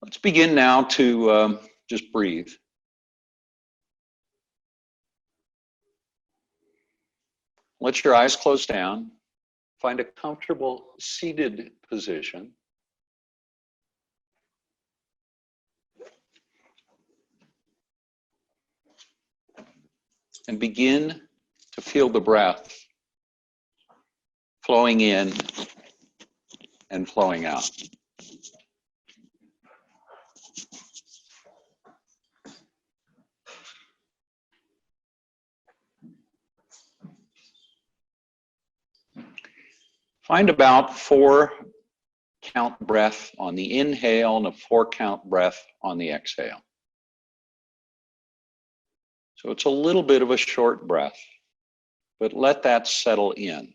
Let's begin now to just breathe. Let your eyes close down. Find a comfortable seated position. And begin to feel the breath flowing in and flowing out. Find about 4-count breath on the inhale and a 4-count breath on the exhale. So it's a little bit of a short breath, but let that settle in.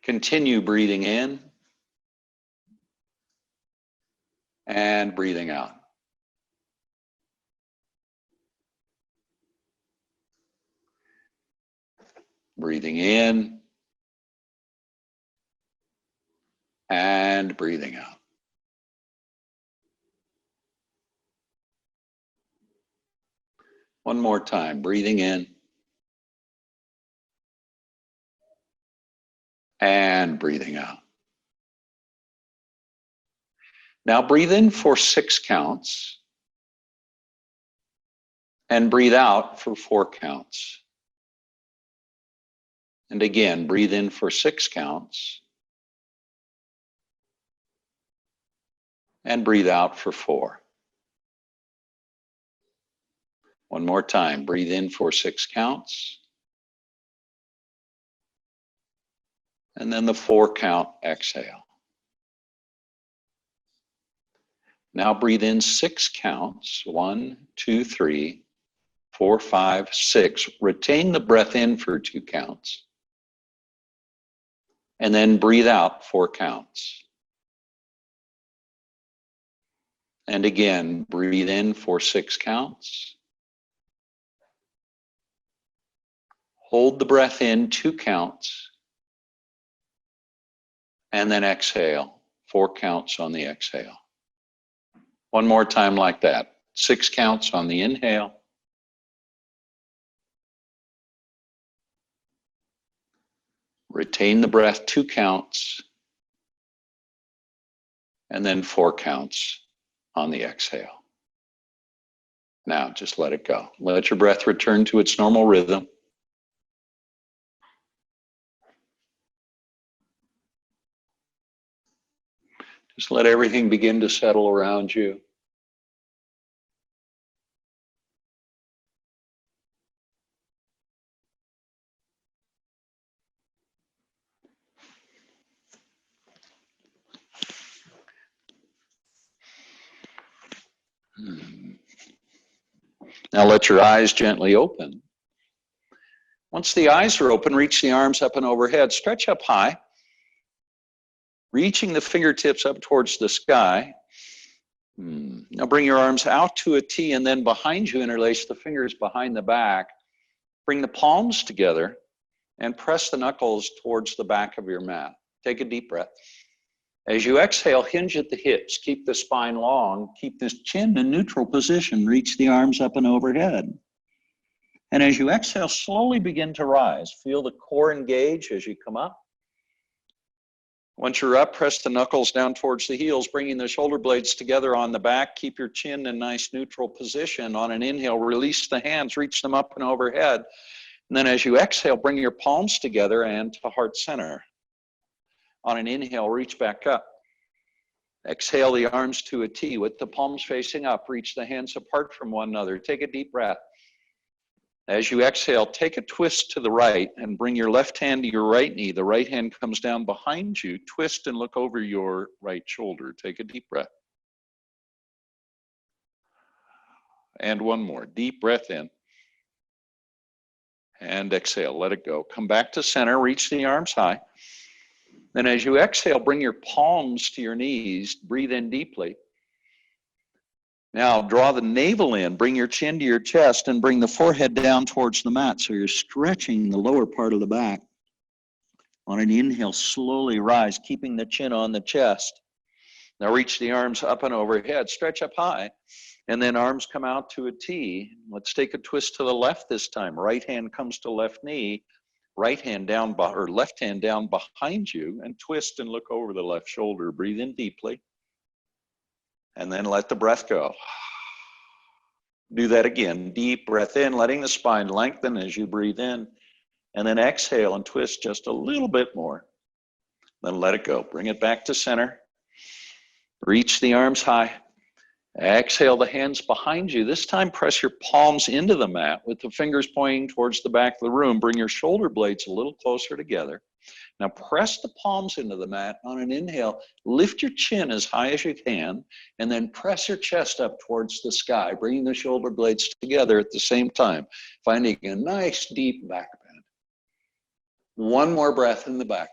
Continue breathing in and breathing out. Breathing in and breathing out. One more time, breathing in and breathing out. Now breathe in for 6 counts and breathe out for 4 counts. And again, breathe in for 6 counts and breathe out for 4. One more time, breathe in for 6 counts and then the 4-count exhale. Now breathe in 6 counts, 1, 2, 3, 4, 5, 6. Retain the breath in for 2 counts. And then breathe out 4 counts. And again, breathe in for 6 counts. Hold the breath in 2 counts. And then exhale, 4 counts on the exhale. One more time like that. 6 counts on the inhale. Retain the breath 2 counts. And then 4 counts on the exhale. Now just let it go. Let your breath return to its normal rhythm. Just let everything begin to settle around you. Now let your eyes gently open. Once the eyes are open, reach the arms up and overhead. Stretch up high, reaching the fingertips up towards the sky. Now bring your arms out to a T and then behind you, interlace the fingers behind the back. Bring the palms together and press the knuckles towards the back of your mat. Take a deep breath. As you exhale, hinge at the hips. Keep the spine long. Keep this chin in neutral position. Reach the arms up and overhead. And as you exhale, slowly begin to rise. Feel the core engage as you come up. Once you're up, press the knuckles down towards the heels, bringing the shoulder blades together on the back. Keep your chin in nice neutral position. On an inhale, release the hands, reach them up and overhead. And then as you exhale, bring your palms together and to heart center. On an inhale, reach back up. Exhale the arms to a T with the palms facing up. Reach the hands apart from one another. Take a deep breath. As you exhale, take a twist to the right and bring your left hand to your right knee. The right hand comes down behind you. Twist and look over your right shoulder. Take a deep breath. And one more. Deep breath in. And exhale. Let it go. Come back to center. Reach the arms high. Then as you exhale, bring your palms to your knees. Breathe in deeply. Now draw the navel in, bring your chin to your chest, and bring the forehead down towards the mat. So you're stretching the lower part of the back. On an inhale, slowly rise, keeping the chin on the chest. Now reach the arms up and overhead, stretch up high, and then arms come out to a T. Let's take a twist to the left this time. Right hand comes to left knee, right hand down, or left hand down behind you, and twist and look over the left shoulder. Breathe in deeply, and then let the breath go. Do that again. Deep breath in, letting the spine lengthen as you breathe in, and then exhale and twist just a little bit more. Then let it go. Bring it back to center. Reach the arms high. Exhale the hands behind you. This time press your palms into the mat with the fingers pointing towards the back of the room. Bring your shoulder blades a little closer together. Now press the palms into the mat. On an inhale, lift your chin as high as you can, and then press your chest up towards the sky, bringing the shoulder blades together at the same time, finding a nice deep back bend. One more breath in the back.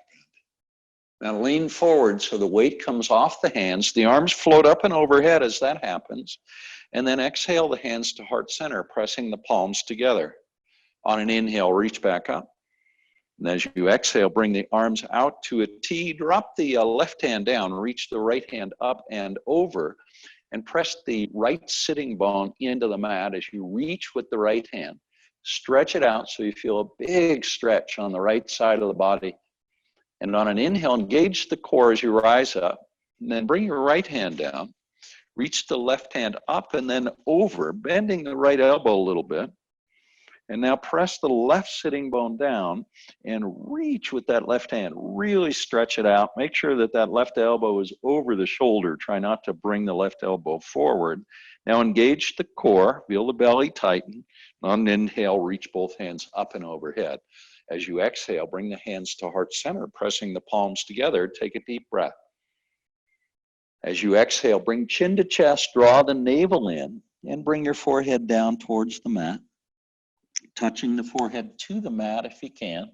Now lean forward so the weight comes off the hands. The arms float up and overhead as that happens. And then exhale the hands to heart center, pressing the palms together. On an inhale, reach back up. And as you exhale, bring the arms out to a T. Drop the left hand down, reach the right hand up and over, and press the right sitting bone into the mat as you reach with the right hand. Stretch it out so you feel a big stretch on the right side of the body. And on an inhale, engage the core as you rise up. And then bring your right hand down. Reach the left hand up and then over, bending the right elbow a little bit. And now press the left sitting bone down and reach with that left hand. Really stretch it out. Make sure that that left elbow is over the shoulder. Try not to bring the left elbow forward. Now engage the core. Feel the belly tighten. On an inhale, reach both hands up and overhead. As you exhale, bring the hands to heart center, pressing the palms together. Take a deep breath. As you exhale, bring chin to chest, draw the navel in, and bring your forehead down towards the mat, touching the forehead to the mat if you can.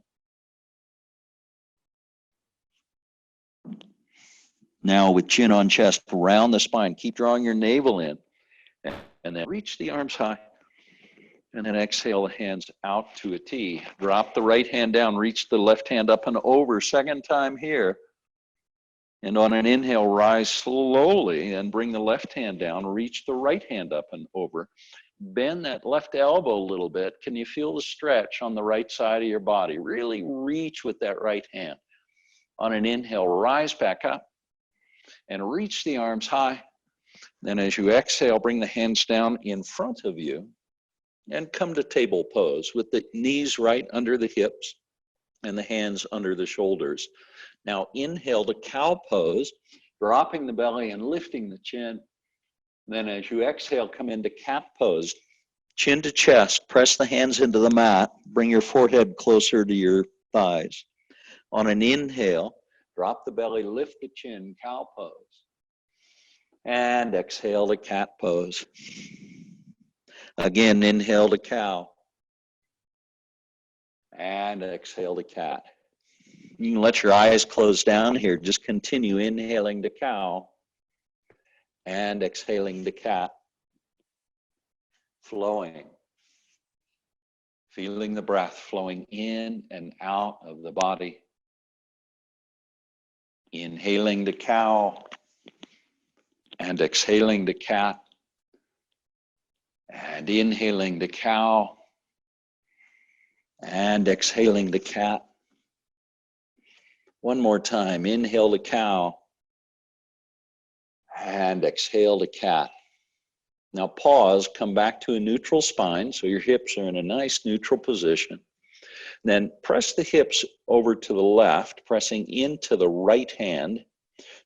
Now with chin on chest, round the spine. Keep drawing your navel in, and then reach the arms high. And then exhale the hands out to a T. Drop the right hand down, reach the left hand up and over. Second time here. And on an inhale, rise slowly and bring the left hand down, reach the right hand up and over. Bend that left elbow a little bit. Can you feel the stretch on the right side of your body? Really reach with that right hand. On an inhale, rise back up and reach the arms high. Then as you exhale, bring the hands down in front of you. And come to table pose with the knees right under the hips and the hands under the shoulders. Now inhale to cow pose, dropping the belly and lifting the chin. Then as you exhale, come into cat pose, chin to chest, press the hands into the mat, bring your forehead closer to your thighs. On an inhale, drop the belly, lift the chin, cow pose. And exhale to cat pose. Again, inhale to cow. And exhale to cat. You can let your eyes close down here. Just continue inhaling to cow. And exhaling to cat. Flowing. Feeling the breath flowing in and out of the body. Inhaling to cow. And exhaling to cat. And inhaling to cow. And exhaling to cat. One more time. Inhale to cow. And exhale to cat. Now pause, come back to a neutral spine so your hips are in a nice neutral position. Then press the hips over to the left, pressing into the right hand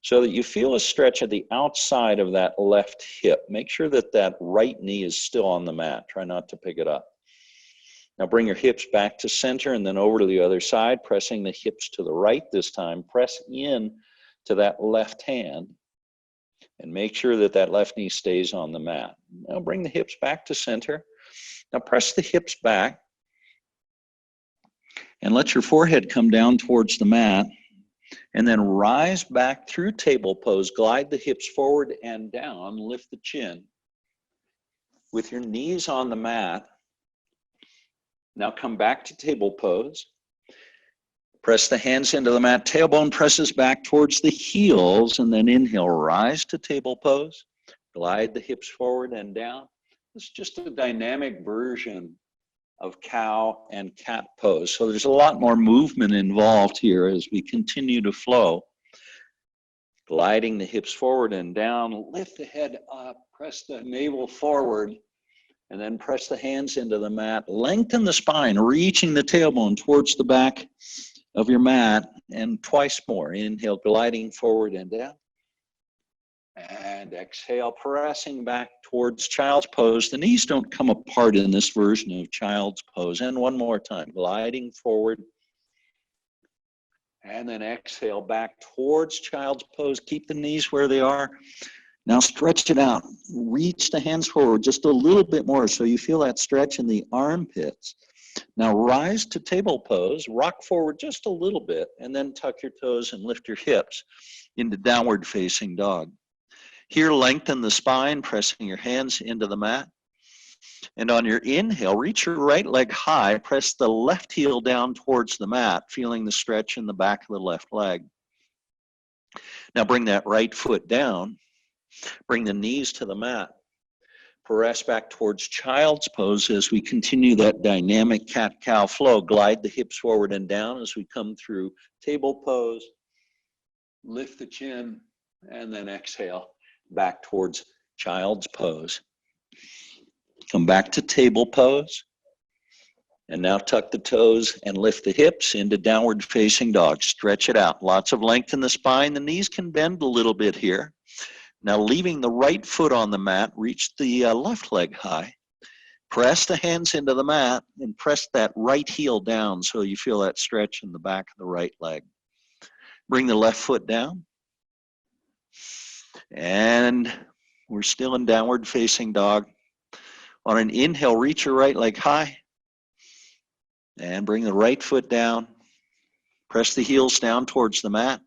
so that you feel a stretch at the outside of that left hip. Make sure that that right knee is still on the mat. Try not to pick it up. Now bring your hips back to center and then over to the other side, pressing the hips to the right this time. Press in to that left hand and make sure that that left knee stays on the mat. Now bring the hips back to center. Now press the hips back and let your forehead come down towards the mat. And then rise back through table pose, glide the hips forward and down, lift the chin. with your knees on the mat. Now come back to table pose. Press the hands into the mat, tailbone presses back towards the heels, and then inhale, rise to table pose. Glide the hips forward and down. It's just a dynamic version of cow and cat pose. So there's a lot more movement involved here as we continue to flow. Gliding the hips forward and down, lift the head up, press the navel forward, and then press the hands into the mat. Lengthen the spine, reaching the tailbone towards the back of your mat, and twice more. Inhale, gliding forward and down. And exhale, pressing back towards child's pose. The knees don't come apart in this version of child's pose. And one more time, gliding forward. And then exhale back towards child's pose. Keep the knees where they are. Now stretch it out. Reach the hands forward just a little bit more so you feel that stretch in the armpits. Now rise to table pose, rock forward just a little bit, and then tuck your toes and lift your hips into downward facing dog. Here, lengthen the spine, pressing your hands into the mat. And on your inhale, reach your right leg high, press the left heel down towards the mat, feeling the stretch in the back of the left leg. Now bring that right foot down, bring the knees to the mat. Press back towards child's pose as we continue that dynamic cat-cow flow. Glide the hips forward and down as we come through table pose. Lift the chin and then exhale back towards child's pose. Come back to table pose. And now tuck the toes and lift the hips into downward facing dog. Stretch it out. Lots of length in the spine. The knees can bend a little bit here. Now leaving the right foot on the mat, reach the left leg high. Press the hands into the mat and press that right heel down so you feel that stretch in the back of the right leg. Bring the left foot down. And we're still in downward facing dog. On an inhale, reach your right leg high. And bring the right foot down. Press the heels down towards the mat.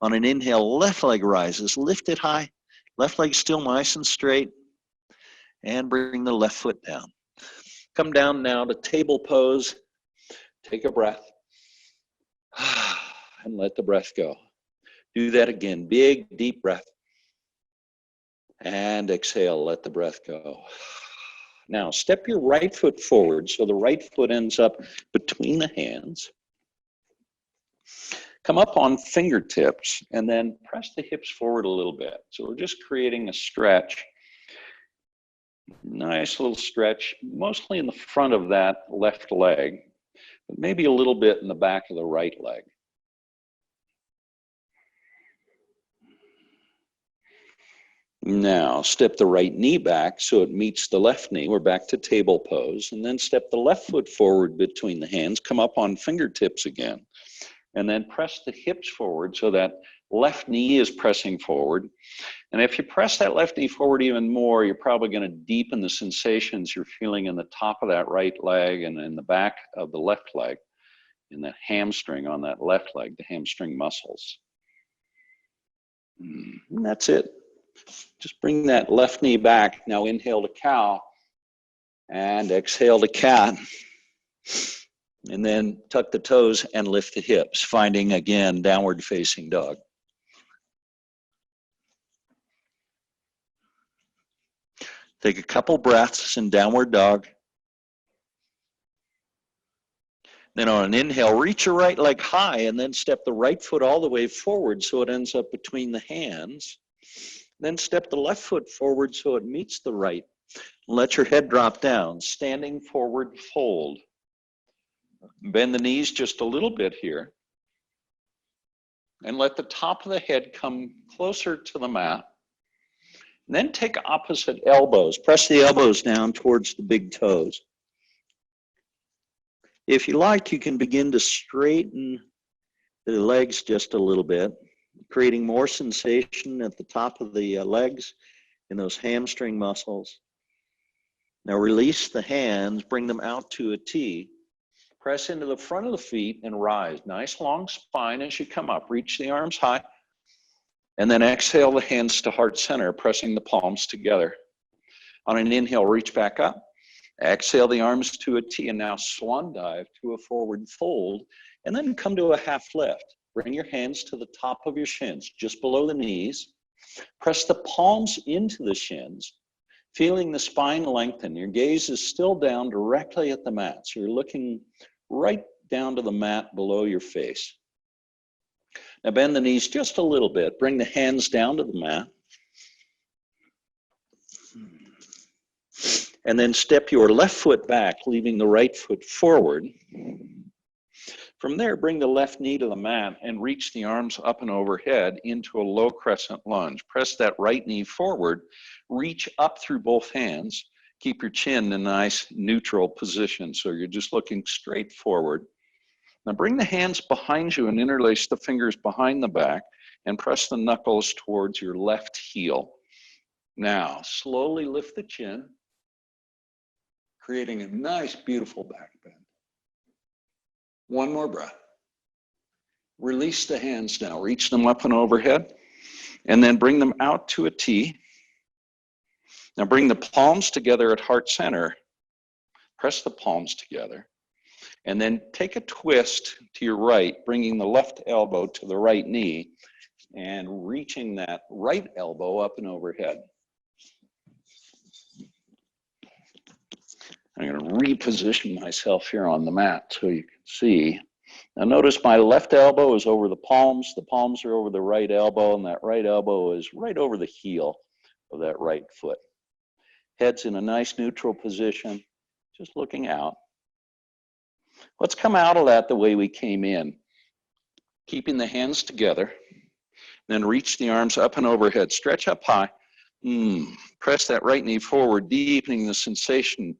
On an inhale, left leg rises. Lift it high. Left leg still nice and straight. And bring the left foot down. Come down now to table pose. Take a breath. And let the breath go. Do that again. Big, deep breath. And exhale, let the breath go. Now, step your right foot forward so the right foot ends up between the hands. Come up on fingertips and then press the hips forward a little bit. So we're just creating a stretch. Nice little stretch, mostly in the front of that left leg, but maybe a little bit in the back of the right leg. Now, step the right knee back so it meets the left knee. We're back to table pose. And then step the left foot forward between the hands. Come up on fingertips again. And then press the hips forward so that left knee is pressing forward. And if you press that left knee forward even more, you're probably going to deepen the sensations you're feeling in the top of that right leg and in the back of the left leg, in that hamstring on that left leg, the hamstring muscles. And that's it. Just bring that left knee back. Now inhale to cow and exhale to cat. And then tuck the toes and lift the hips, finding again downward facing dog. Take a couple breaths in downward dog. Then on an inhale, reach your right leg high and then step the right foot all the way forward so it ends up between the hands. Then step the left foot forward so it meets the right. Let your head drop down. Standing forward fold. Bend the knees just a little bit here. And let the top of the head come closer to the mat. And then take opposite elbows. Press the elbows down towards the big toes. If you like, you can begin to straighten the legs just a little bit, creating more sensation at the top of the legs in those hamstring muscles. Now release the hands, bring them out to a T. Press into the front of the feet and rise. Nice long spine as you come up. Reach the arms high. And then exhale the hands to heart center, pressing the palms together. On an inhale, reach back up. Exhale the arms to a T, and now swan dive to a forward fold, and then come to a half lift. Bring your hands to the top of your shins, just below the knees. Press the palms into the shins, feeling the spine lengthen. Your gaze is still down directly at the mat, so you're looking right down to the mat below your face. Now bend the knees just a little bit. Bring the hands down to the mat. And then step your left foot back, leaving the right foot forward. From there, bring the left knee to the mat and reach the arms up and overhead into a low crescent lunge. Press that right knee forward, reach up through both hands. Keep your chin in a nice neutral position, so you're just looking straight forward. Now bring the hands behind you and interlace the fingers behind the back and press the knuckles towards your left heel. Now, slowly lift the chin, creating a nice, beautiful back bend. One more breath. Release the hands now. Reach them up and overhead, and then bring them out to a T. Now bring the palms together at heart center. Press the palms together. And then take a twist to your right, bringing the left elbow to the right knee and reaching that right elbow up and overhead. I'm going to reposition myself here on the mat so you can see. Now notice my left elbow is over the palms are over the right elbow, and that right elbow is right over the heel of that right foot. Head's in a nice neutral position, just looking out. Let's come out of that the way we came in, keeping the hands together, then reach the arms up and overhead, stretch up high, press that right knee forward, deepening the sensation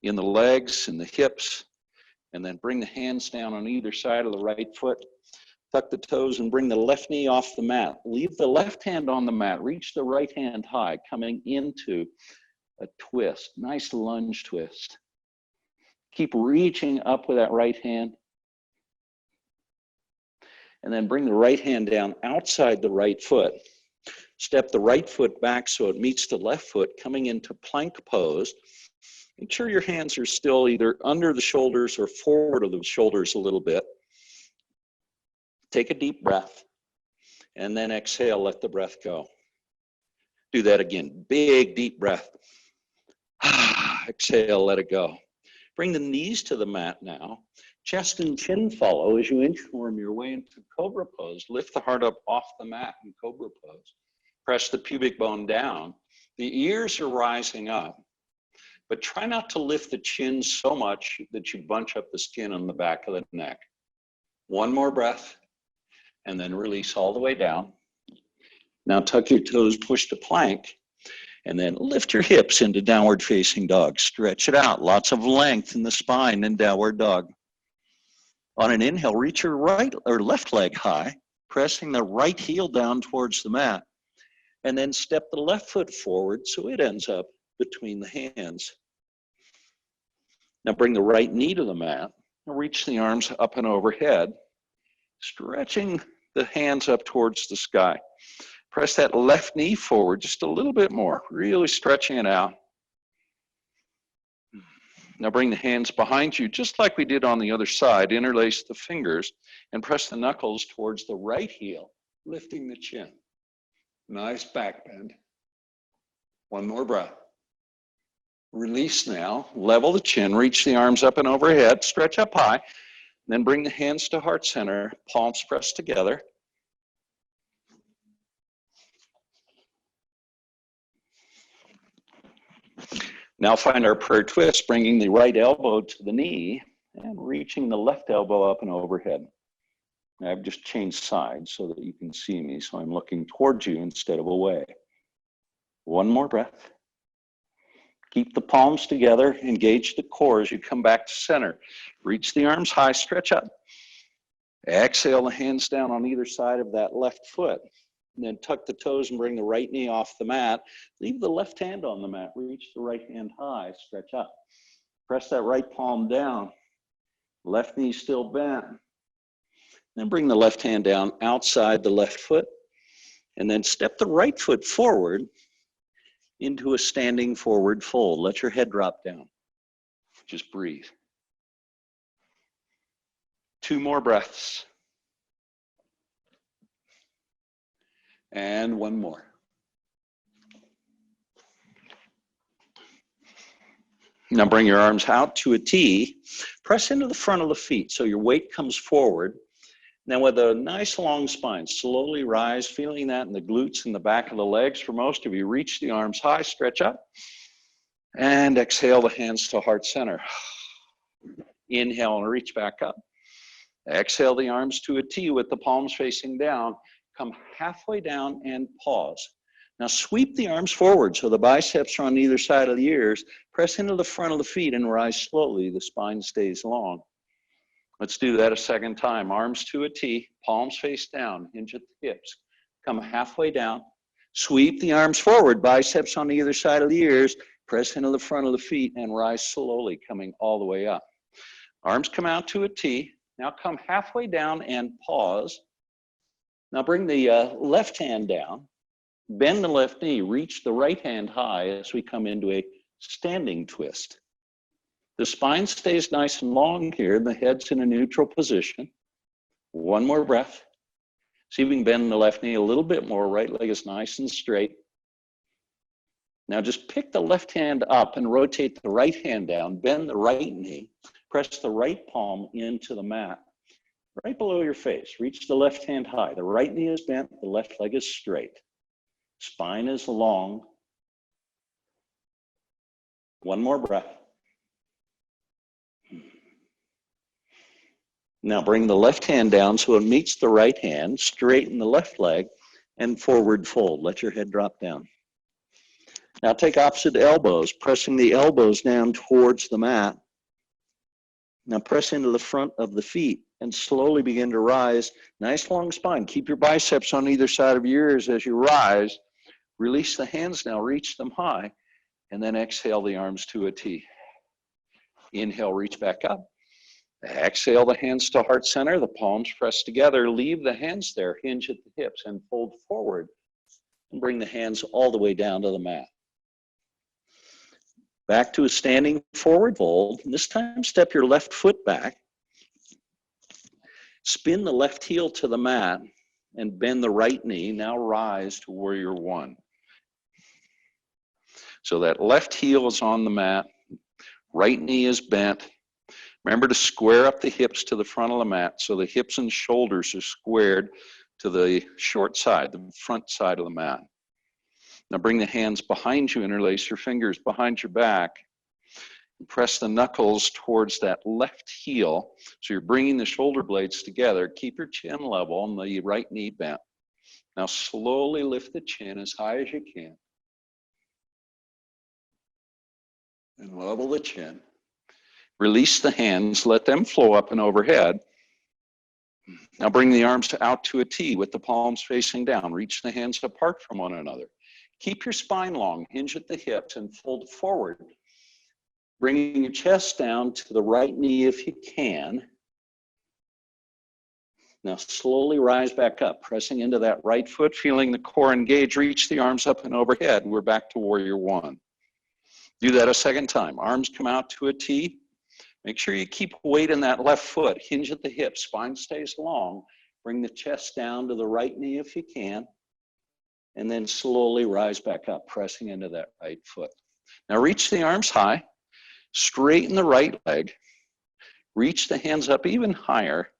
in the legs and the hips, and then bring the hands down on either side of the right foot, tuck the toes and bring the left knee off the mat. Leave the left hand on the mat, reach the right hand high, coming into a twist, nice lunge twist. Keep reaching up with that right hand. And then bring the right hand down outside the right foot. Step the right foot back so it meets the left foot, coming into plank pose. Make sure your hands are still either under the shoulders or forward of the shoulders a little bit. Take a deep breath, and then exhale, let the breath go. Do that again, big deep breath. Exhale, let it go. Bring the knees to the mat now. Chest and chin follow as you inchworm your way into Cobra pose. Lift the heart up off the mat in Cobra pose. Press the pubic bone down. The ears are rising up, but try not to lift the chin so much that you bunch up the skin on the back of the neck. One more breath, and then release all the way down. Now tuck your toes, push to plank, and then lift your hips into downward facing dog. Stretch it out, lots of length in the spine in downward dog. On an inhale, reach your right or left leg high, pressing the right heel down towards the mat, and then step the left foot forward so it ends up between the hands. Now bring the right knee to the mat and reach the arms up and overhead, stretching the hands up towards the sky. Press that left knee forward just a little bit more, really stretching it out. Now bring the hands behind you, just like we did on the other side. Interlace the fingers and press the knuckles towards the right heel, lifting the chin. Nice back bend. One more breath. Release now, level the chin, reach the arms up and overhead, stretch up high, then bring the hands to heart center, palms pressed together. Now find our prayer twist, bringing the right elbow to the knee and reaching the left elbow up and overhead. Now I've just changed sides so that you can see me, so I'm looking towards you instead of away. One more breath. Keep the palms together, engage the core as you come back to center. Reach the arms high, stretch up. Exhale the hands down on either side of that left foot. And then tuck the toes and bring the right knee off the mat. Leave the left hand on the mat. Reach the right hand high, stretch up. Press that right palm down. Left knee still bent. Then bring the left hand down outside the left foot. And then step the right foot forward. into a standing forward fold. Let your head drop down. Just breathe. 2 more breaths. And 1 more. Now bring your arms out to a T. Press into the front of the feet so your weight comes forward. Now with a nice long spine, slowly rise, feeling that in the glutes and the back of the legs. For most of you, reach the arms high, stretch up, and exhale the hands to heart center. Inhale and reach back up. Exhale the arms to a T with the palms facing down. Come halfway down and pause. Now sweep the arms forward so the biceps are on either side of the ears. Press into the front of the feet and rise slowly. The spine stays long. Let's do that a second time. Arms to a T, palms face down, hinge at the hips. Come halfway down. Sweep the arms forward, biceps on either side of the ears. Press into the front of the feet and rise slowly, coming all the way up. Arms come out to a T. Now come halfway down and pause. Now bring the left hand down. Bend the left knee, reach the right hand high as we come into a standing twist. The spine stays nice and long here, the head's in a neutral position. 1 more breath. See if we can bend the left knee a little bit more, right leg is nice and straight. Now just pick the left hand up and rotate the right hand down, bend the right knee, press the right palm into the mat, right below your face. Reach the left hand high, the right knee is bent, the left leg is straight. Spine is long. 1 more breath. Now bring the left hand down so it meets the right hand, straighten the left leg, and forward fold. Let your head drop down. Now take opposite elbows, pressing the elbows down towards the mat. Now press into the front of the feet and slowly begin to rise. Nice long spine. Keep your biceps on either side of your ears as you rise. Release the hands now, reach them high, and then exhale the arms to a T. Inhale, reach back up. Exhale the hands to heart center, the palms press together. Leave the hands there, hinge at the hips, and fold forward. And bring the hands all the way down to the mat. Back to a standing forward fold. And this time, step your left foot back. Spin the left heel to the mat and bend the right knee. Now rise to warrior 1. So that left heel is on the mat, right knee is bent. Remember to square up the hips to the front of the mat so the hips and shoulders are squared to the short side, the front side of the mat. Now bring the hands behind you, interlace your fingers behind your back. And press the knuckles towards that left heel. So you're bringing the shoulder blades together. Keep your chin level and the right knee bent. Now slowly lift the chin as high as you can. And level the chin. Release the hands, let them flow up and overhead. Now bring the arms out to a T with the palms facing down. Reach the hands apart from one another. Keep your spine long, hinge at the hips and fold forward. Bringing your chest down to the right knee if you can. Now slowly rise back up, pressing into that right foot, feeling the core engage. Reach the arms up and overhead. We're back to warrior 1. Do that a second time. Arms come out to a T. Make sure you keep weight in that left foot. Hinge at the hips. Spine stays long. Bring the chest down to the right knee if you can. And then slowly rise back up, pressing into that right foot. Now reach the arms high. Straighten the right leg. Reach the hands up even higher.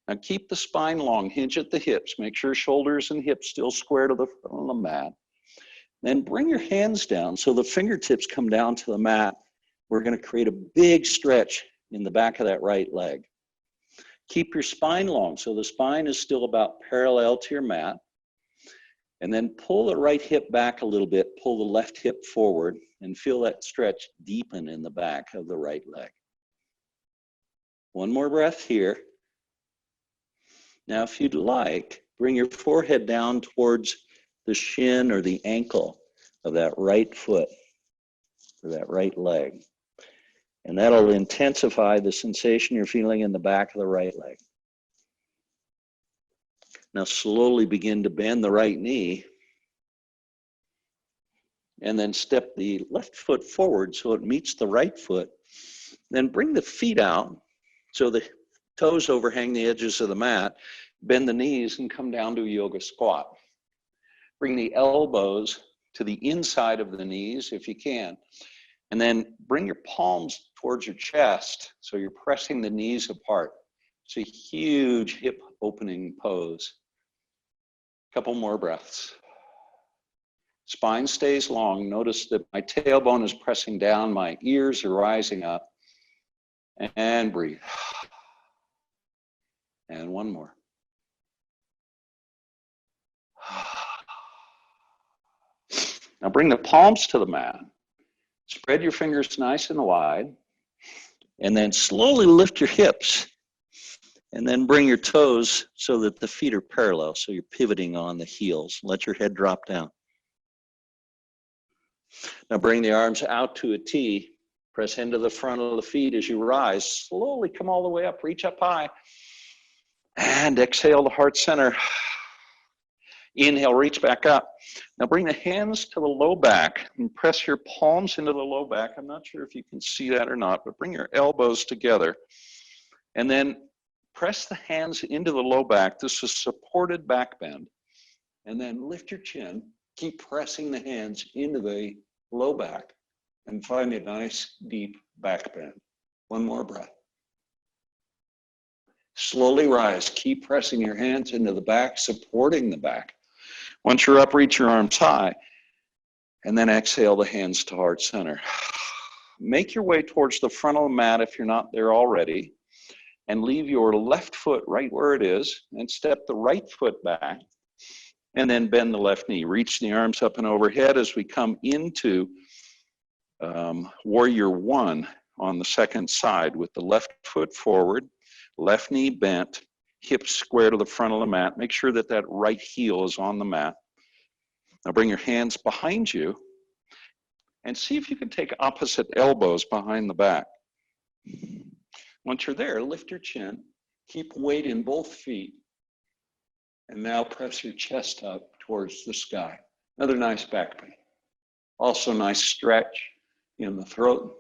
Now keep the spine long. Hinge at the hips. Make sure shoulders and hips still square to the front of the mat. Then bring your hands down so the fingertips come down to the mat. We're going to create a big stretch in the back of that right leg. Keep your spine long so the spine is still about parallel to your mat. And then pull the right hip back a little bit, pull the left hip forward, and feel that stretch deepen in the back of the right leg. 1 more breath here. Now, if you'd like, bring your forehead down towards the shin or the ankle of that right foot or that right leg. And that'll intensify the sensation you're feeling in the back of the right leg. Now slowly begin to bend the right knee. and then step the left foot forward so it meets the right foot. Then bring the feet out so the toes overhang the edges of the mat. Bend the knees and come down to a yoga squat. Bring the elbows to the inside of the knees if you can. And then bring your palms towards your chest so you're pressing the knees apart. It's a huge hip opening pose. Couple more breaths. Spine stays long. Notice that my tailbone is pressing down, my ears are rising up. And breathe. And one more. Now bring the palms to the mat. Spread your fingers nice and wide. And then slowly lift your hips. And then bring your toes so that the feet are parallel. So you're pivoting on the heels. Let your head drop down. Now bring the arms out to a T. Press into the front of the feet as you rise. Slowly come all the way up. Reach up high. And exhale to heart center. Inhale, reach back up. Now bring the hands to the low back and press your palms into the low back. I'm not sure if you can see that or not, but bring your elbows together. And then press the hands into the low back. This is supported back bend. And then lift your chin. Keep pressing the hands into the low back and find a nice deep back bend. One more breath. Slowly rise. Keep pressing your hands into the back, supporting the back. Once you're up, reach your arms high. And then exhale the hands to heart center. Make your way towards the front of the mat if you're not there already. And leave your left foot right where it is. And step the right foot back. And then bend the left knee. Reach the arms up and overhead as we come into Warrior One on the second side with the left foot forward, left knee bent, hips square to the front of the mat. Make sure that that right heel is on the mat. Now bring your hands behind you and see if you can take opposite elbows behind the back. Once you're there, lift your chin, keep weight in both feet, and now press your chest up towards the sky. Another nice back bend. Also nice stretch in the throat.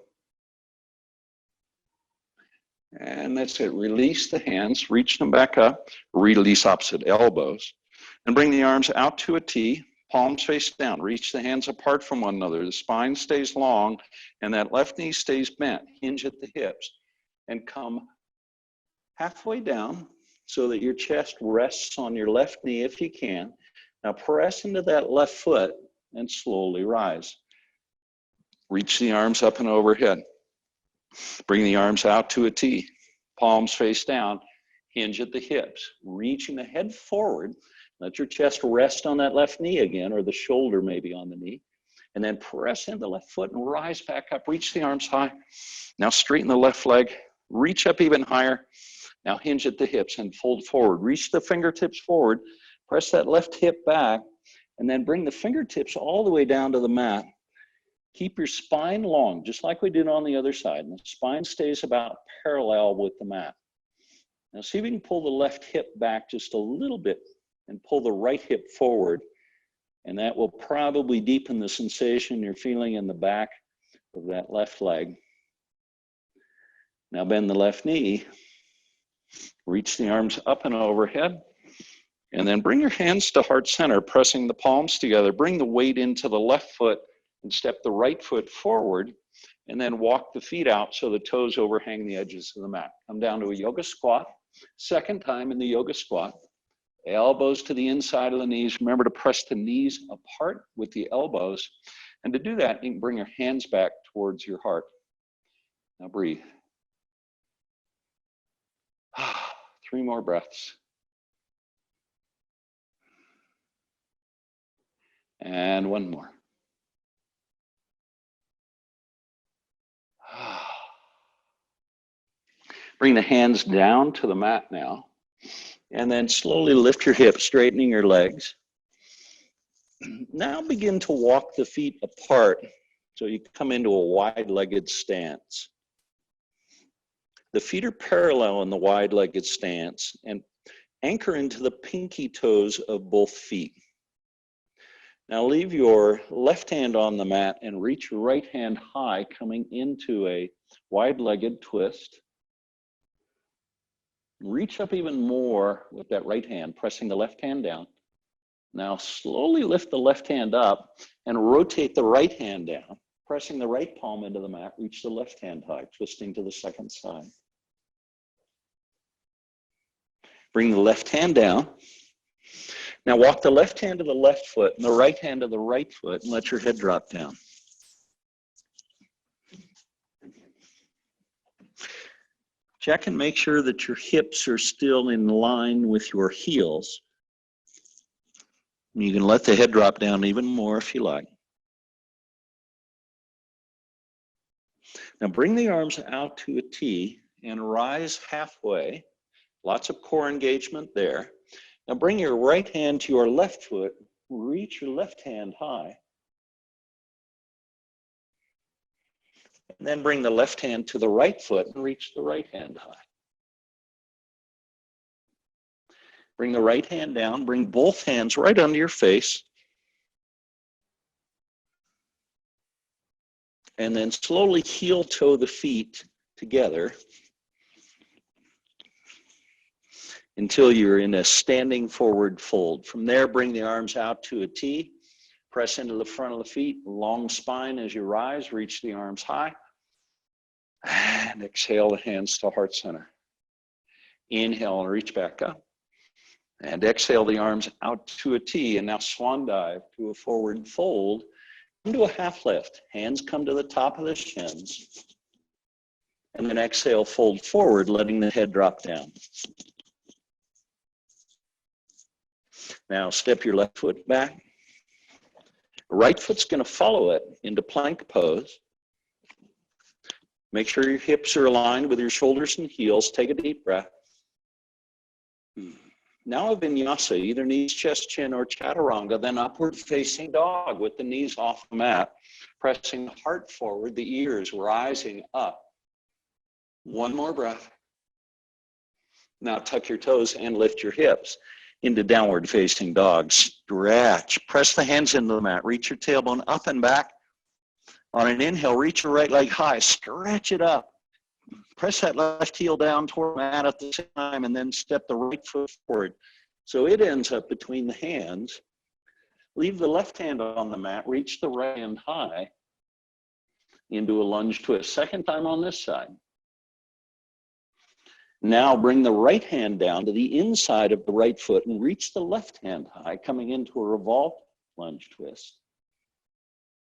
And that's it. Release the hands, reach them back up, release opposite elbows, and bring the arms out to a T, palms face down. Reach the hands apart from one another. The spine stays long, and that left knee stays bent. Hinge at the hips, and come halfway down so that your chest rests on your left knee if you can. Now press into that left foot and slowly rise. Reach the arms up and overhead. Bring the arms out to a T, palms face down, hinge at the hips, reaching the head forward. Let your chest rest on that left knee again, or the shoulder maybe on the knee. And then press into the left foot and rise back up. Reach the arms high. Now straighten the left leg. Reach up even higher. Now hinge at the hips and fold forward. Reach the fingertips forward. Press that left hip back. And then bring the fingertips all the way down to the mat. Keep your spine long, just like we did on the other side. And the spine stays about parallel with the mat. Now see if you can pull the left hip back just a little bit and pull the right hip forward. And that will probably deepen the sensation you're feeling in the back of that left leg. Now bend the left knee. Reach the arms up and overhead. And then bring your hands to heart center, pressing the palms together. Bring the weight into the left foot and step the right foot forward, and then walk the feet out so the toes overhang the edges of the mat. Come down to a yoga squat. Second time in the yoga squat. Elbows to the inside of the knees. Remember to press the knees apart with the elbows. And to do that, you can bring your hands back towards your heart. Now breathe. 3 more breaths. And 1 more. Bring the hands down to the mat now. And then slowly lift your hips, straightening your legs. Now begin to walk the feet apart so you come into a wide-legged stance. The feet are parallel in the wide-legged stance and anchor into the pinky toes of both feet. Now leave your left hand on the mat and reach your right hand high, coming into a wide-legged twist. Reach up even more with that right hand, pressing the left hand down. Now slowly lift the left hand up and rotate the right hand down, pressing the right palm into the mat. Reach the left hand high, twisting to the second side. Bring the left hand down. Now walk the left hand to the left foot and the right hand to the right foot and let your head drop down. Check and make sure that your hips are still in line with your heels. You can let the head drop down even more if you like. Now bring the arms out to a T and rise halfway. Lots of core engagement there. Now bring your right hand to your left foot, reach your left hand high. And then bring the left hand to the right foot and reach the right hand high. Bring the right hand down, bring both hands right under your face. And then slowly heel toe the feet together until you're in a standing forward fold. From there, bring the arms out to a T, press into the front of the feet, long spine as you rise, reach the arms high, and exhale the hands to heart center. Inhale and reach back up, and exhale the arms out to a T, and now swan dive to a forward fold, into a half lift. Hands come to the top of the shins, and then exhale, fold forward, letting the head drop down. Now step your left foot back. Right foot's going to follow it into plank pose. Make sure your hips are aligned with your shoulders and heels. Take a deep breath. Now a vinyasa, either knees, chest, chin, or chaturanga, then upward facing dog with the knees off the mat, pressing the heart forward, the ears rising up. One more breath. Now tuck your toes and lift your hips into downward facing dog. Stretch. Press the hands into the mat. Reach your tailbone up and back. On an inhale, reach your right leg high. Stretch it up. Press that left heel down toward the mat at the same time, and then step the right foot forward. So it ends up between the hands. Leave the left hand on the mat. Reach the right hand high into a lunge twist. Second time on this side. Now bring the right hand down to the inside of the right foot and reach the left hand high, coming into a revolved lunge twist.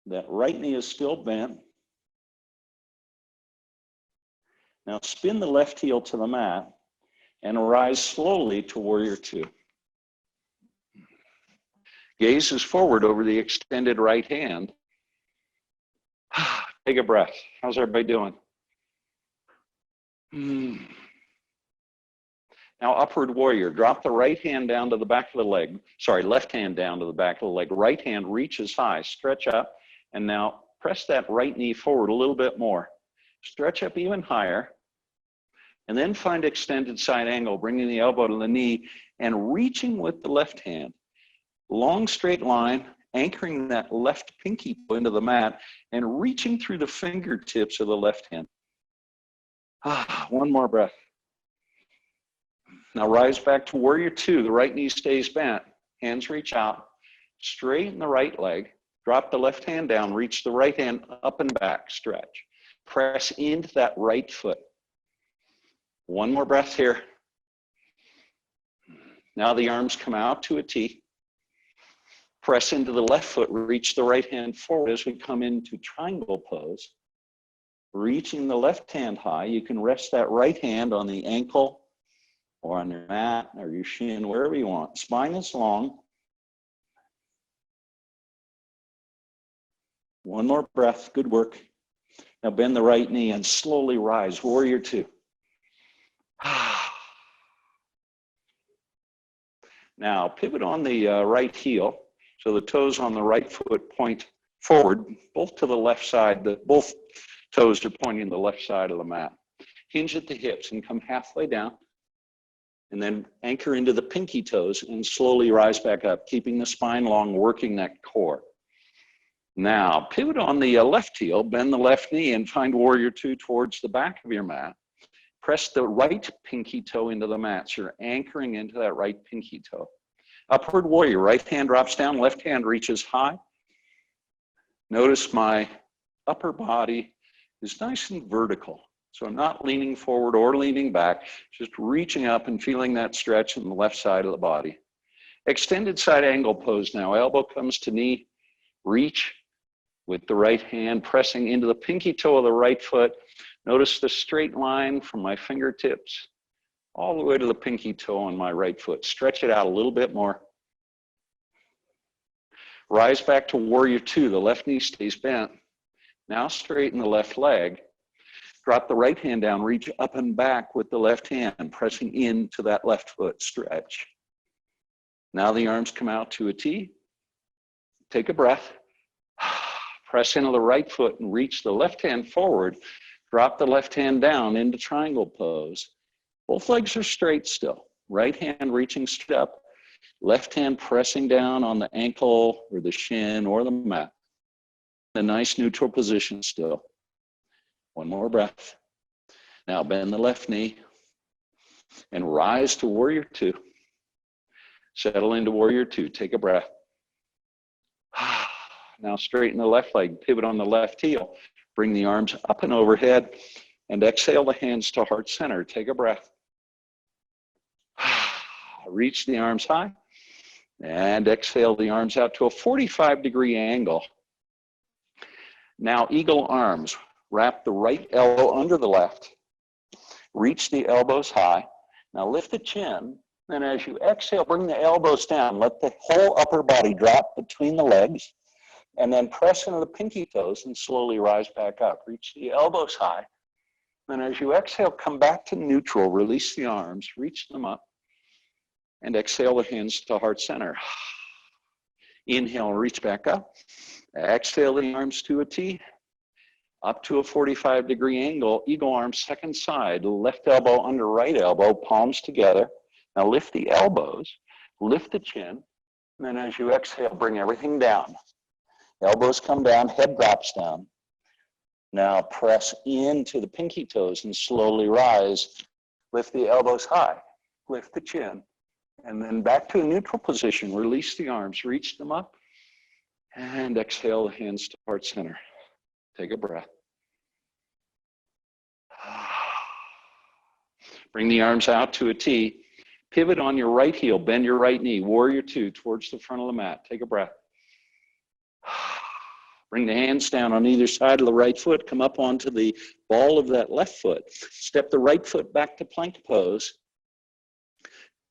That right knee is still bent. Now spin the left heel to the mat and rise slowly to warrior two. Gaze is forward over the extended right hand. Take a breath. How's everybody doing? Now upward warrior, drop the right hand down to the back of the leg. Sorry, left hand down to the back of the leg. Right hand reaches high, stretch up, and now press that right knee forward a little bit more. Stretch up even higher, and then find extended side angle, bringing the elbow to the knee and reaching with the left hand. Long straight line, anchoring that left pinky toe into the mat and reaching through the fingertips of the left hand. One more breath. Now rise back to warrior two. The right knee stays bent. Hands reach out. Straighten the right leg. Drop the left hand down. Reach the right hand up and back. Stretch. Press into that right foot. One more breath here. Now the arms come out to a T. Press into the left foot. Reach the right hand forward as we come into triangle pose. Reaching the left hand high. You can rest that right hand on the ankle or on your mat or your shin, wherever you want. Spine is long. One more breath, good work. Now bend the right knee and slowly rise, warrior two. Now pivot on the right heel, so the toes on the right foot point forward, both to the left side, both toes are pointing to the left side of the mat. Hinge at the hips and come halfway down. And then anchor into the pinky toes and slowly rise back up, keeping the spine long, working that core. Now, pivot on the left heel, bend the left knee and find warrior two towards the back of your mat. Press the right pinky toe into the mat. So you're anchoring into that right pinky toe. Upward warrior, right hand drops down, left hand reaches high. Notice my upper body is nice and vertical. So I'm not leaning forward or leaning back, just reaching up and feeling that stretch in the left side of the body. Extended side angle pose now. Elbow comes to knee, reach with the right hand, pressing into the pinky toe of the right foot. Notice the straight line from my fingertips all the way to the pinky toe on my right foot. Stretch it out a little bit more. Rise back to warrior two. The left knee stays bent. Now straighten the left leg. Drop the right hand down, reach up and back with the left hand, pressing into that left foot, stretch. Now the arms come out to a T. Take a breath. Press into the right foot and reach the left hand forward. Drop the left hand down into triangle pose. Both legs are straight still. Right hand reaching straight up. Left hand pressing down on the ankle or the shin or the mat. A nice neutral position still. One more breath. Now bend the left knee and rise to warrior two. Settle into warrior two. Take a breath. Now straighten the left leg, pivot on the left heel. Bring the arms up and overhead and exhale the hands to heart center. Take a breath. Reach the arms high and exhale the arms out to a 45-degree angle. Now eagle arms. Wrap the right elbow under the left. Reach the elbows high. Now lift the chin. Then as you exhale, bring the elbows down. Let the whole upper body drop between the legs. And then press into the pinky toes and slowly rise back up. Reach the elbows high. Then as you exhale, come back to neutral. Release the arms. Reach them up. And exhale the hands to heart center. Inhale, reach back up. Exhale the arms to a T. Up to a 45-degree angle, eagle arm, second side, left elbow under right elbow, palms together. Now lift the elbows, lift the chin, and then as you exhale, bring everything down. Elbows come down, head drops down. Now press into the pinky toes and slowly rise. Lift the elbows high, lift the chin, and then back to a neutral position. Release the arms, reach them up, and exhale the hands to heart center. Take a breath. Bring the arms out to a T. Pivot on your right heel, bend your right knee, warrior two towards the front of the mat. Take a breath. Bring the hands down on either side of the right foot. Come up onto the ball of that left foot. Step the right foot back to plank pose.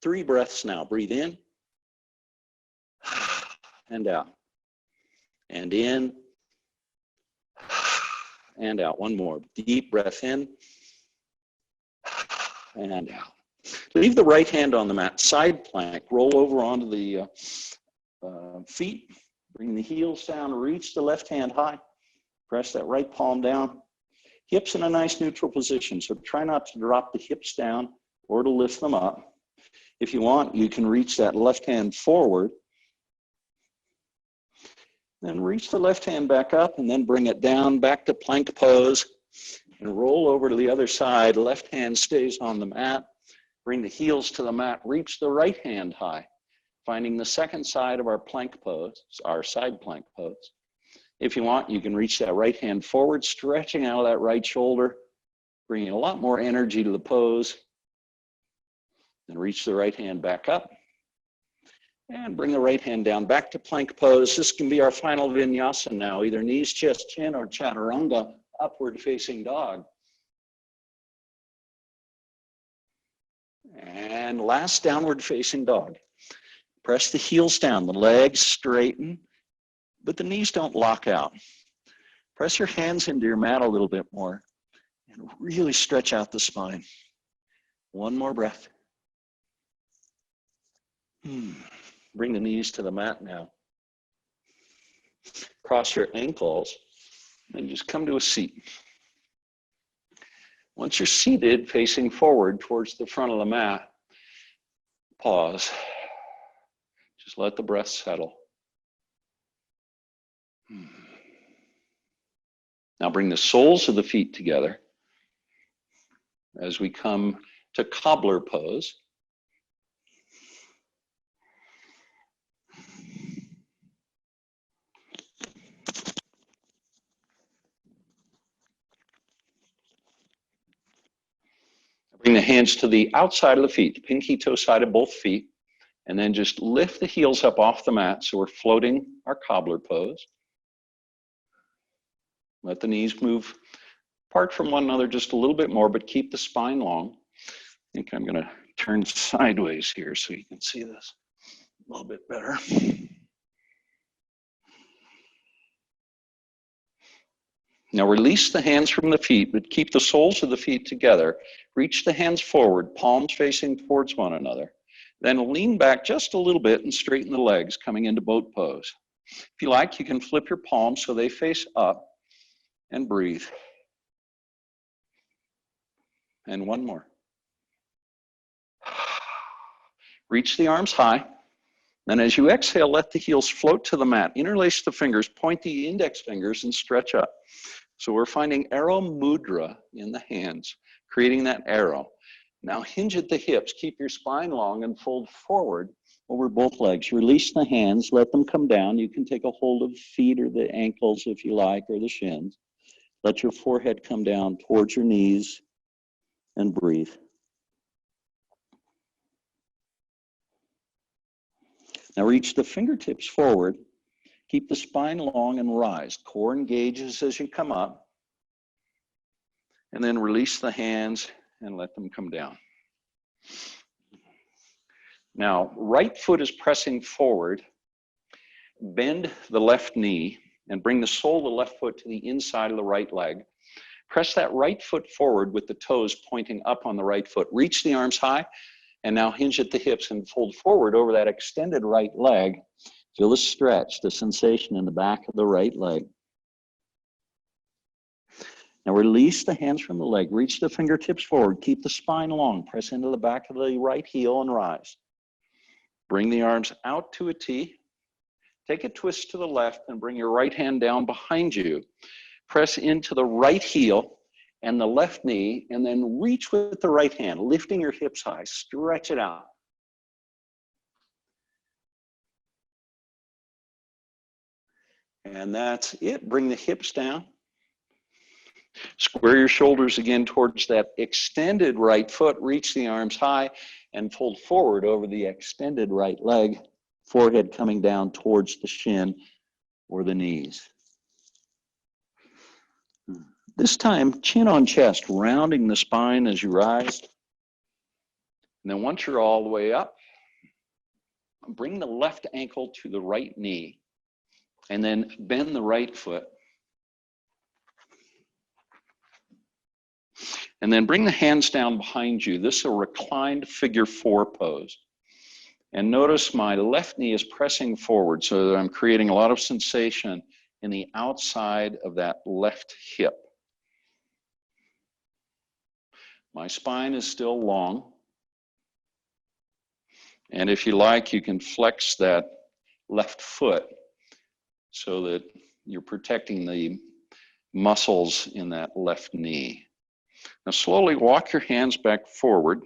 3 breaths now. Breathe in and out. And in and out. One more. Deep breath in and out. Leave the right hand on the mat. Side plank. Roll over onto the feet. Bring the heels down. Reach the left hand high. Press that right palm down. Hips in a nice neutral position. So try not to drop the hips down or to lift them up. If you want, you can reach that left hand forward. Then reach the left hand back up and then bring it down back to plank pose and roll over to the other side. Left hand stays on the mat. Bring the heels to the mat. Reach the right hand high, finding the second side of our plank pose, our side plank pose. If you want, you can reach that right hand forward, stretching out of that right shoulder, bringing a lot more energy to the pose. Then reach the right hand back up. And bring the right hand down back to plank pose. This can be our final vinyasa now, either knees, chest, chin, or chaturanga, upward facing dog. And last downward facing dog. Press the heels down, the legs straighten, but the knees don't lock out. Press your hands into your mat a little bit more and really stretch out the spine. One more breath. Bring the knees to the mat now. Cross your ankles and just come to a seat. Once you're seated, facing forward towards the front of the mat, Pause. Just let the breath settle. Now bring the soles of the feet together as we come to cobbler pose. Bring the hands to the outside of the feet, pinky toe side of both feet, and then just lift the heels up off the mat so we're floating our cobbler pose. Let the knees move apart from one another just a little bit more, but keep the spine long. I think I'm going to turn sideways here so you can see this a little bit better. Now release the hands from the feet, but keep the soles of the feet together. Reach the hands forward, palms facing towards one another. Then lean back just a little bit and straighten the legs, coming into boat pose. If you like, you can flip your palms so they face up and breathe. And one more. Reach the arms high. Then as you exhale, let the heels float to the mat. Interlace the fingers, point the index fingers, and stretch up. So we're finding arrow mudra in the hands, creating that arrow. Now hinge at the hips, keep your spine long and fold forward over both legs. Release the hands, let them come down. You can take a hold of the feet or the ankles if you like, or the shins. Let your forehead come down towards your knees and breathe. Now reach the fingertips forward. Keep the spine long and rise. Core engages as you come up. And then release the hands and let them come down. Now, right foot is pressing forward. Bend the left knee and bring the sole of the left foot to the inside of the right leg. Press that right foot forward with the toes pointing up on the right foot. Reach the arms high and now hinge at the hips and fold forward over that extended right leg. Feel the stretch, the sensation in the back of the right leg. Now release the hands from the leg. Reach the fingertips forward. Keep the spine long. Press into the back of the right heel and rise. Bring the arms out to a T. Take a twist to the left and bring your right hand down behind you. Press into the right heel and the left knee, and then reach with the right hand, lifting your hips high. Stretch it out. And that's it. Bring the hips down. Square your shoulders again towards that extended right foot. Reach the arms high and fold forward over the extended right leg. Forehead coming down towards the shin or the knees. This time, chin on chest, rounding the spine as you rise. And then once you're all the way up, bring the left ankle to the right knee and then bend the right foot. And then bring the hands down behind you. This is a reclined figure 4 pose. And notice my left knee is pressing forward so that I'm creating a lot of sensation in the outside of that left hip. My spine is still long. And if you like, you can flex that left foot so that you're protecting the muscles in that left knee. Now slowly walk your hands back forward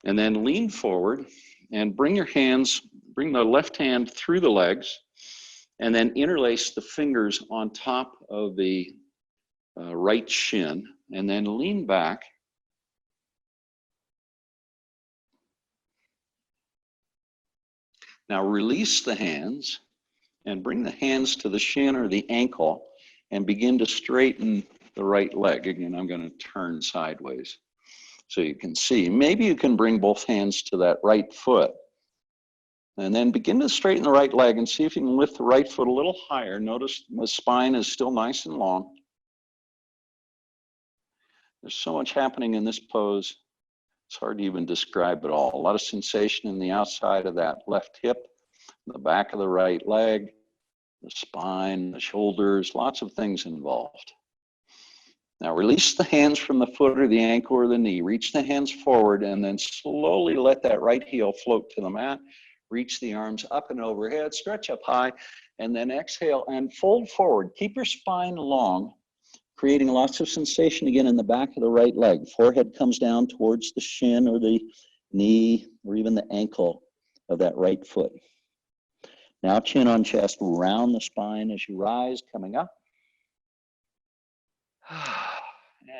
and then lean forward and bring the left hand through the legs and then interlace the fingers on top of the right shin and then lean back. Now release the hands and bring the hands to the shin or the ankle and begin to straighten the right leg. Again, I'm going to turn sideways so you can see. Maybe you can bring both hands to that right foot and then begin to straighten the right leg and see if you can lift the right foot a little higher. Notice the spine is still nice and long. There's so much happening in this pose. It's hard to even describe it all. A lot of sensation in the outside of that left hip, the back of the right leg, the spine, the shoulders, lots of things involved. Now release the hands from the foot or the ankle or the knee. Reach the hands forward and then slowly let that right heel float to the mat. Reach the arms up and overhead, stretch up high, and then exhale and fold forward. Keep your spine long, creating lots of sensation again in the back of the right leg. Forehead comes down towards the shin or the knee or even the ankle of that right foot. Now chin on chest, round the spine as you rise, coming up.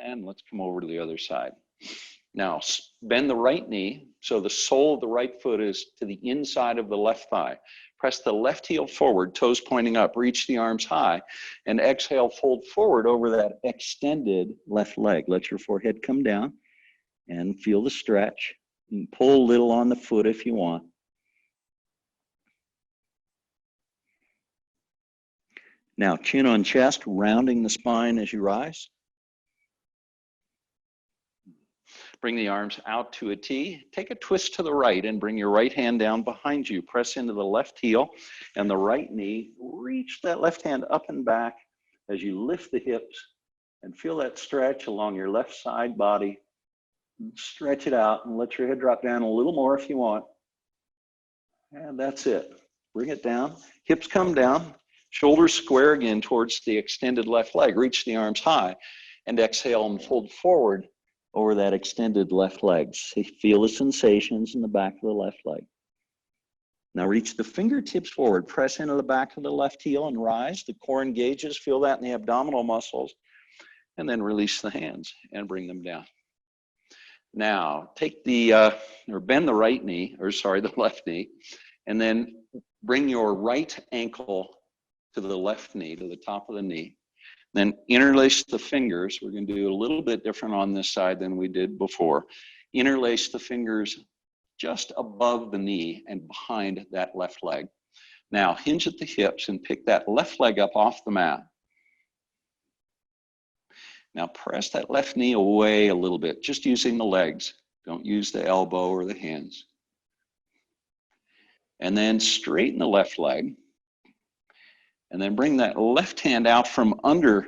And let's come over to the other side. Now, bend the right knee, so the sole of the right foot is to the inside of the left thigh. Press the left heel forward, toes pointing up, reach the arms high, and exhale, fold forward over that extended left leg. Let your forehead come down and feel the stretch. And pull a little on the foot if you want. Now, chin on chest, rounding the spine as you rise. Bring the arms out to a T. Take a twist to the right and bring your right hand down behind you. Press into the left heel and the right knee. Reach that left hand up and back as you lift the hips and feel that stretch along your left side body. Stretch it out and let your head drop down a little more if you want. And that's it. Bring it down. Hips come down. Shoulders square again towards the extended left leg. Reach the arms high and exhale and fold forward over that extended left leg. Feel the sensations in the back of the left leg. Now reach the fingertips forward. Press into the back of the left heel and rise. The core engages. Feel that in the abdominal muscles. And then release the hands and bring them down. Now take the, or bend the right knee, or sorry, the left knee, and then bring your right ankle to the left knee, to the top of the knee. Then interlace the fingers. We're going to do a little bit different on this side than we did before. Interlace the fingers just above the knee and behind that left leg. Now hinge at the hips and pick that left leg up off the mat. Now press that left knee away a little bit, just using the legs. Don't use the elbow or the hands. And then straighten the left leg. And then bring that left hand out from under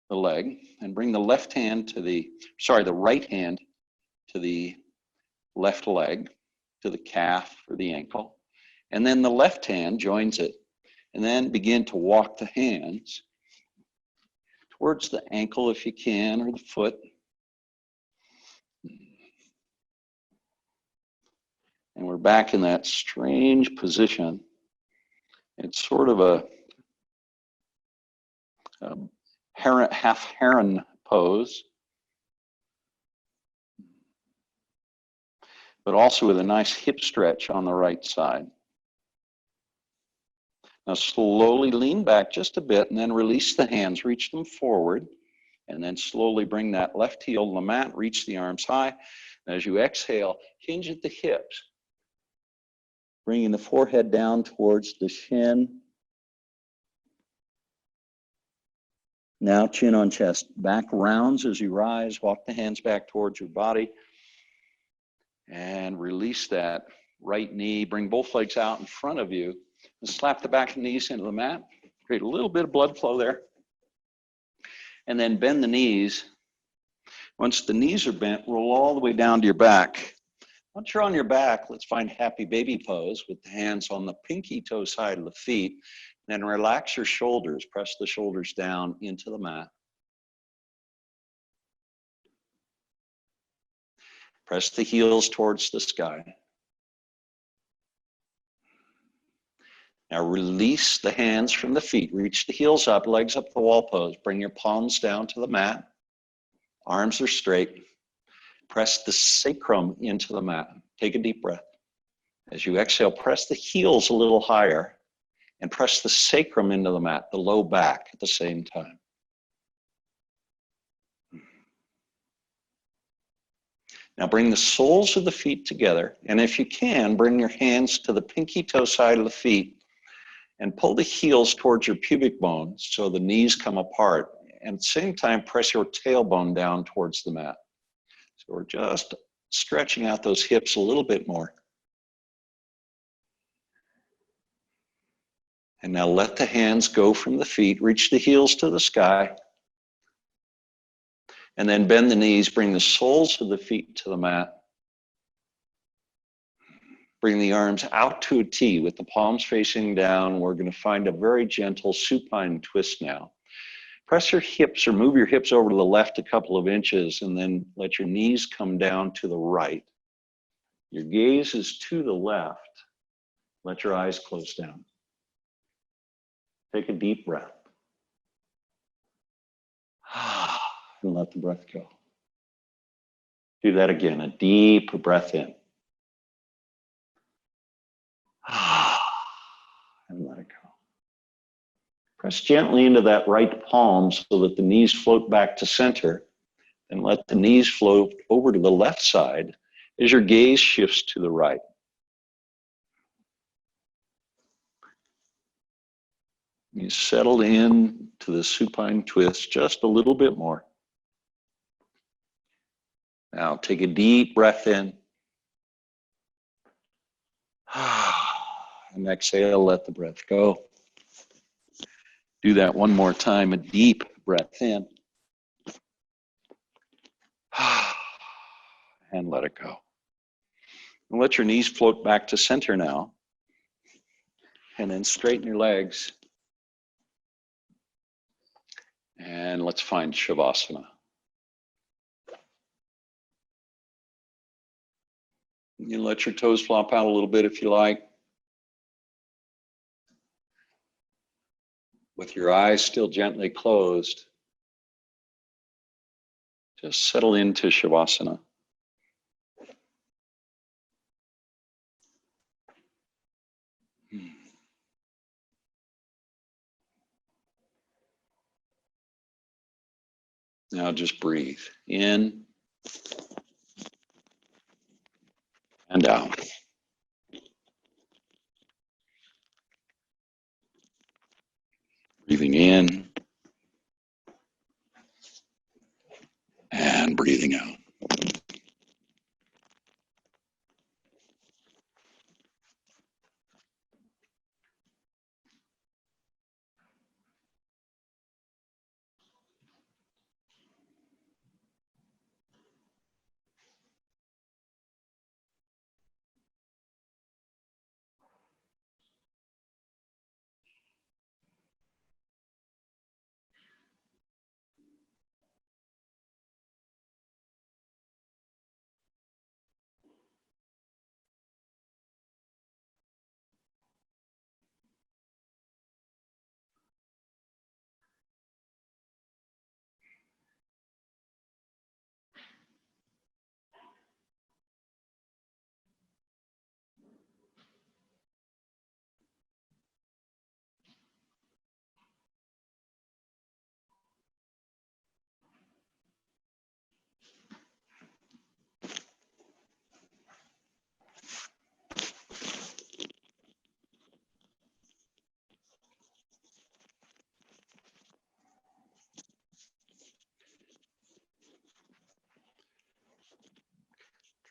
the leg and bring the left hand to the right hand to the left leg, to the calf or the ankle. And then the left hand joins it. And then begin to walk the hands towards the ankle if you can, or the foot. And we're back in that strange position. It's sort of a half heron pose, but also with a nice hip stretch on the right side. Now slowly lean back just a bit and then release the hands, reach them forward, and then slowly bring that left heel to the mat, reach the arms high. And as you exhale, hinge at the hips, bringing the forehead down towards the shin. Now chin on chest, back rounds as you rise, walk the hands back towards your body, and release that right knee, bring both legs out in front of you, and slap the back of the knees into the mat, create a little bit of blood flow there, and then bend the knees. Once the knees are bent, roll all the way down to your back. Once you're on your back, let's find happy baby pose with the hands on the pinky toe side of the feet. Then relax your shoulders, press the shoulders down into the mat. Press the heels towards the sky. Now release the hands from the feet. Reach the heels up, legs up the wall pose. Bring your palms down to the mat. Arms are straight. Press the sacrum into the mat. Take a deep breath. As you exhale, press the heels a little higher and press the sacrum into the mat, the low back at the same time. Now bring the soles of the feet together, and if you can, bring your hands to the pinky toe side of the feet and pull the heels towards your pubic bone so the knees come apart, and at the same time press your tailbone down towards the mat. So we're just stretching out those hips a little bit more. And now let the hands go from the feet, reach the heels to the sky. And then bend the knees, bring the soles of the feet to the mat. Bring the arms out to a T with the palms facing down. We're going to find a very gentle supine twist now. Press your hips or move your hips over to the left a couple of inches and then let your knees come down to the right. Your gaze is to the left. Let your eyes close down. Take a deep breath. And let the breath go. Do that again, a deep breath in. And let it go. Press gently into that right palm so that the knees float back to center, and let the knees float over to the left side as your gaze shifts to the right. You settle in to the supine twist just a little bit more. Now take a deep breath in. And exhale, let the breath go. Do that one more time, a deep breath in. And let it go. And let your knees float back to center now. And then straighten your legs. And let's find Shavasana. You can let your toes flop out a little bit if you like. With your eyes still gently closed, just settle into Shavasana. Now just breathe in and out. Breathing in and breathing out.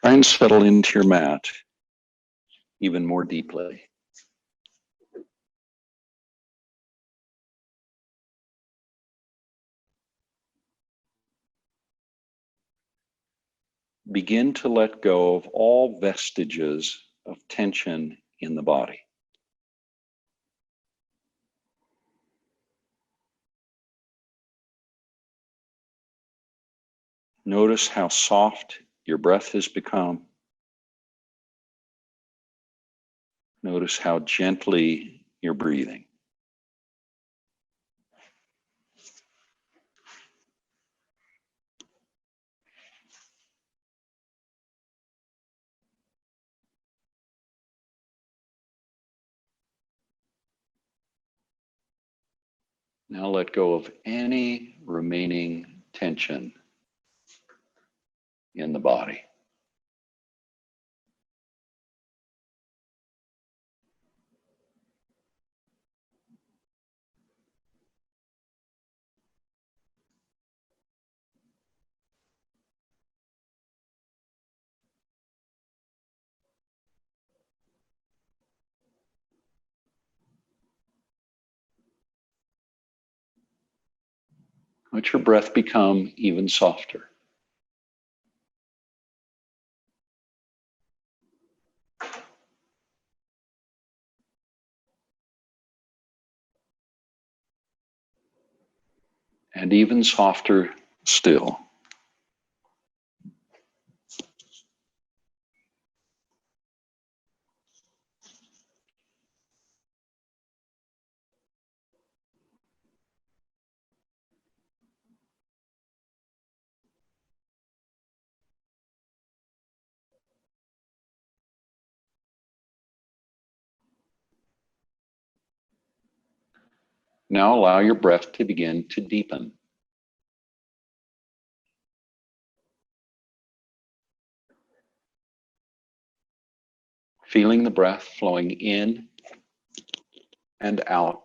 Try and settle into your mat even more deeply. Begin to let go of all vestiges of tension in the body. Notice how soft your breath has become. Notice how gently you're breathing. Now let go of any remaining tension in the body. Let your breath become even softer. And even softer still. Now allow your breath to begin to deepen. Feeling the breath flowing in and out.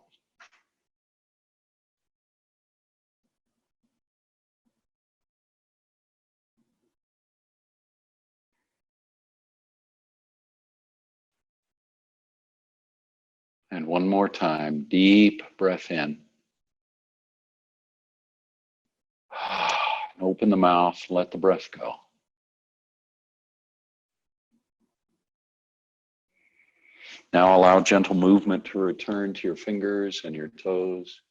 And one more time, deep breath in. Open the mouth, let the breath go. Now allow gentle movement to return to your fingers and your toes.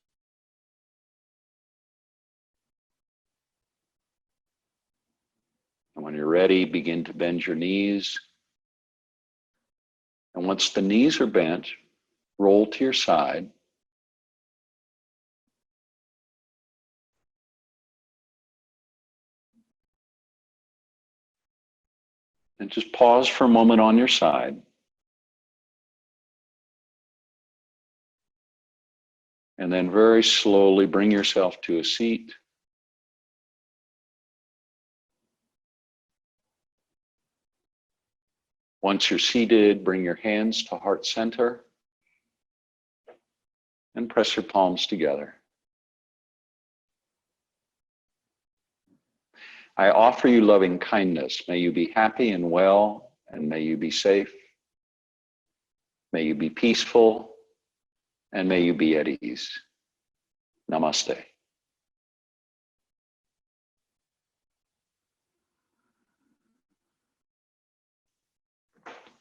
And when you're ready, begin to bend your knees. And once the knees are bent, roll to your side. And just pause for a moment on your side. And then very slowly bring yourself to a seat. Once you're seated, bring your hands to heart center and press your palms together. I offer you loving kindness. May you be happy and well, and may you be safe. May you be peaceful, and may you be at ease. Namaste.